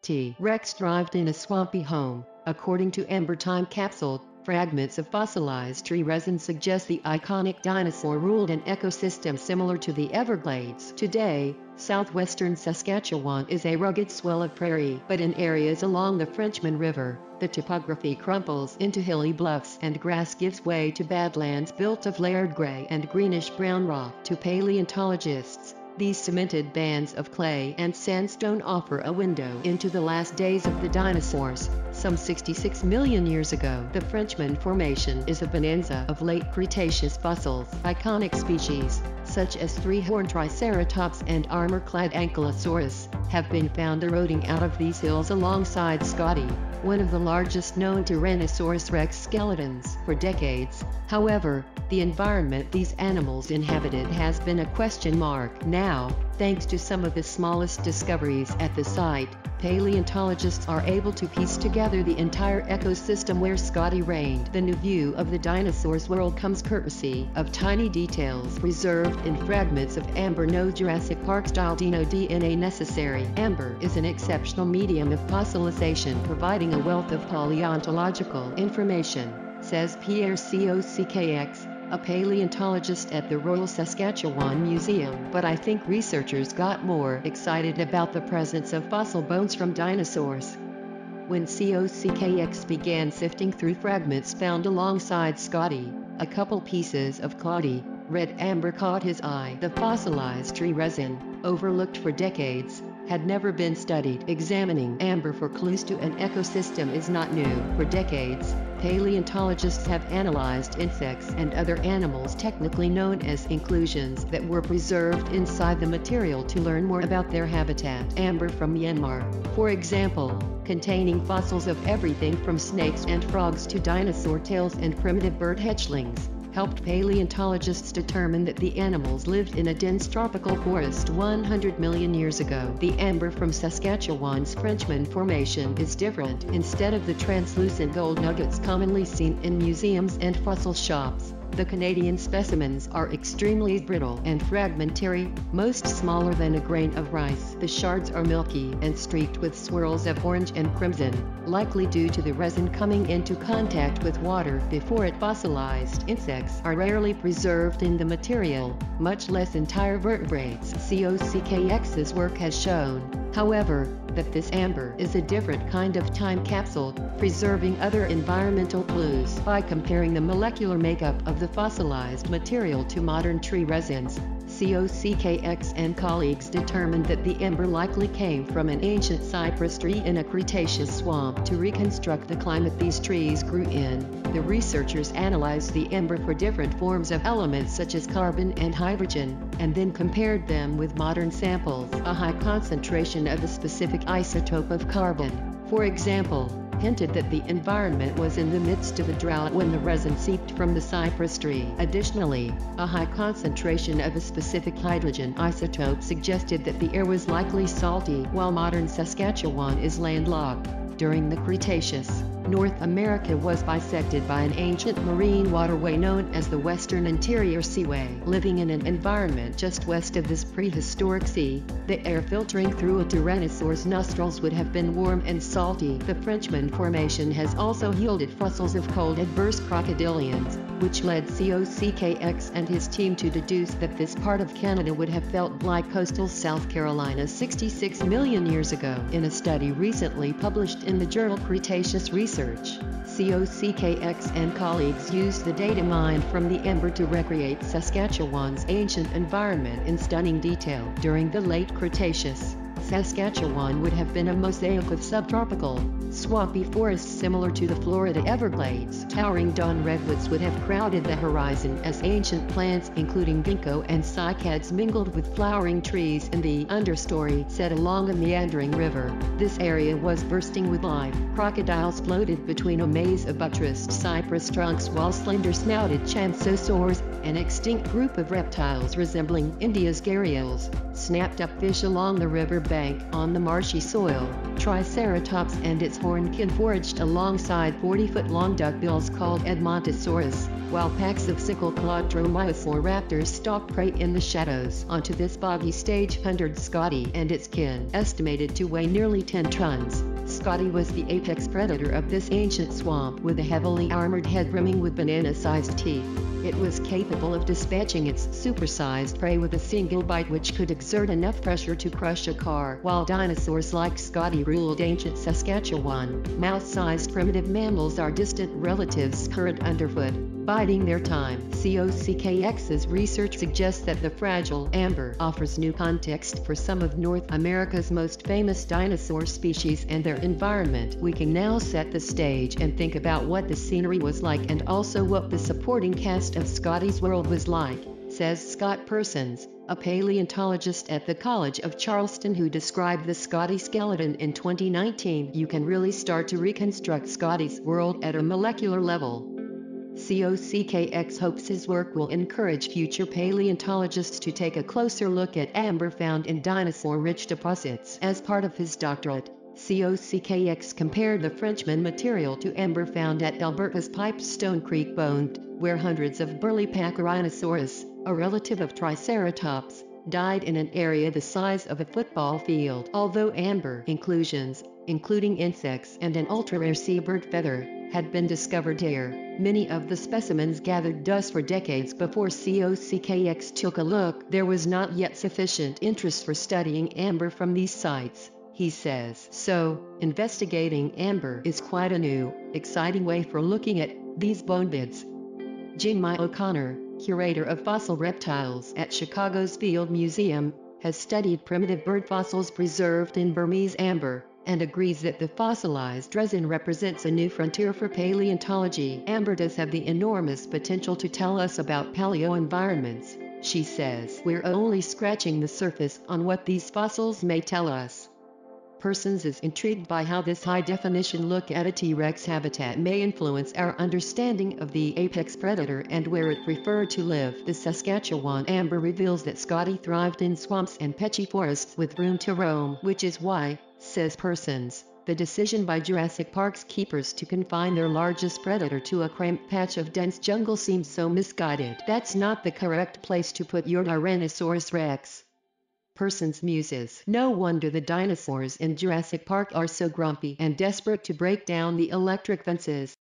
T-Rex thrived in a swampy home. According to Ember Time Capsule, fragments of fossilized tree resin suggest the iconic dinosaur ruled an ecosystem similar to the Everglades. Today, southwestern Saskatchewan is a rugged swell of prairie, but in areas along the Frenchman River, the topography crumples into hilly bluffs and grass gives way to badlands built of layered gray and greenish-brown rock. To paleontologists, these cemented bands of clay and sandstone offer a window into the last days of the dinosaurs. Some 66 million years ago, the Frenchman Formation is a bonanza of late Cretaceous fossils. Iconic species, such as three-horned Triceratops and armor-clad Ankylosaurus, have been found eroding out of these hills alongside Scotty, one of the largest known Tyrannosaurus rex skeletons. For decades, however, the environment these animals inhabited has been a question mark. Now, thanks to some of the smallest discoveries at the site, paleontologists are able to piece together the entire ecosystem where Scotty reigned. The new view of the dinosaurs world comes courtesy of tiny details preserved in fragments of amber. No Jurassic Park-style dino DNA necessary. Amber is an exceptional medium of fossilization, providing a wealth of paleontological information, says Pierre Cockx, a paleontologist at the Royal Saskatchewan Museum. But I think researchers got more excited about the presence of fossil bones from dinosaurs. When Cockx began sifting through fragments found alongside Scotty, a couple pieces of cloudy, red amber caught his eye. The fossilized tree resin, overlooked for decades, had never been studied. Examining amber for clues to an ecosystem is not new. For decades, paleontologists have analyzed insects and other animals technically known as inclusions that were preserved inside the material to learn more about their habitat. Amber from Myanmar, for example, containing fossils of everything from snakes and frogs to dinosaur tails and primitive bird hatchlings, helped paleontologists determine that the animals lived in a dense tropical forest 100 million years ago. The amber from Saskatchewan's Frenchman Formation is different. Instead of the translucent gold nuggets commonly seen in museums and fossil shops, the Canadian specimens are extremely brittle and fragmentary, most smaller than a grain of rice. The shards are milky and streaked with swirls of orange and crimson, likely due to the resin coming into contact with water before it fossilized. Insects are rarely preserved in the material, much less entire vertebrates. Cockx's work has shown, however, that this amber is a different kind of time capsule, preserving other environmental clues. By comparing the molecular makeup of the fossilized material to modern tree resins, Cockx and colleagues determined that the amber likely came from an ancient cypress tree in a Cretaceous swamp. To reconstruct the climate these trees grew in, the researchers analyzed the amber for different forms of elements such as carbon and hydrogen, and then compared them with modern samples. A high concentration of a specific isotope of carbon, for example, hinted that the environment was in the midst of a drought when the resin seeped from the cypress tree. Additionally, a high concentration of a specific hydrogen isotope suggested that the air was likely salty. While modern Saskatchewan is landlocked, during the Cretaceous, North America was bisected by an ancient marine waterway known as the Western Interior Seaway. Living in an environment just west of this prehistoric sea, the air filtering through a tyrannosaur's nostrils would have been warm and salty. The Frenchman Formation has also yielded fossils of cold adverse crocodilians, which led Cockx and his team to deduce that this part of Canada would have felt like coastal South Carolina 66 million years ago. In a study recently published in the journal Cretaceous Research, Cockx and colleagues used the data mined from the amber to recreate Saskatchewan's ancient environment in stunning detail. During the late Cretaceous, Saskatchewan would have been a mosaic of subtropical, swampy forests similar to the Florida Everglades. Towering dawn redwoods would have crowded the horizon as ancient plants including ginkgo and cycads mingled with flowering trees in the understory set along a meandering river. This area was bursting with life. Crocodiles floated between a maze of buttressed cypress trunks while slender-snouted champsosaurs, an extinct group of reptiles resembling India's gharials, snapped up fish along the river bed. riverbank on the marshy soil. Triceratops and its hornkin foraged alongside 40-foot-long duckbills called Edmontosaurus, while packs of sickle-clawed dromaeosauraptors stalked prey in the shadows. Onto this boggy stage hunted Scotty and its kin, estimated to weigh nearly 10 tons. Scotty was the apex predator of this ancient swamp, with a heavily armored head brimming with banana-sized teeth. It was capable of dispatching its supersized prey with a single bite, which could exert enough pressure to crush a car. While dinosaurs like Scotty ruled ancient Saskatchewan, mouse-sized primitive mammals are distant relatives current underfoot, biding their time. SOUTHWESTERN research suggests that the fragile amber offers new context for some of North America's most famous dinosaur species and their environment. We can now set the stage and think about what the scenery was like, and also what the supporting cast of Scotty's world was like, says Scott Persons, a paleontologist at the College of Charleston, who described the Scotty skeleton in 2019. You can really start to reconstruct Scotty's world at a molecular level. SOUTHWESTERN hopes his work will encourage future paleontologists to take a closer look at amber found in dinosaur-rich deposits. As part of his doctorate, SOUTHWESTERN compared the Frenchman material to amber found at Alberta's Pipestone Creek Bone, where hundreds of burly Pachyrhinosaurus, a relative of Triceratops, died in an area the size of a football field. Although amber inclusions, including insects and an ultra-rare seabird feather, had been discovered here, many of the specimens gathered dust for decades before SOUTHWESTERN took a look. There was not yet sufficient interest for studying amber from these sites, he says. So, investigating amber is quite a new, exciting way for looking at these bone beds. Jimmy O'Connor, curator of fossil reptiles at Chicago's Field Museum, has studied primitive bird fossils preserved in Burmese amber, and agrees that the fossilized resin represents a new frontier for paleontology. Amber does have the enormous potential to tell us about paleo-environments, she says. We're only scratching the surface on what these fossils may tell us. Persons is intrigued by how this high-definition look at a T-Rex habitat may influence our understanding of the apex predator and where it preferred to live. The Saskatchewan amber reveals that Scotty thrived in swamps and patchy forests with room to roam, which is why, says Persons, the decision by Jurassic Park's keepers to confine their largest predator to a cramped patch of dense jungle seems so misguided. That's not the correct place to put your Tyrannosaurus Rex. Persons muses. No wonder the dinosaurs in Jurassic Park are so grumpy and desperate to break down the electric fences.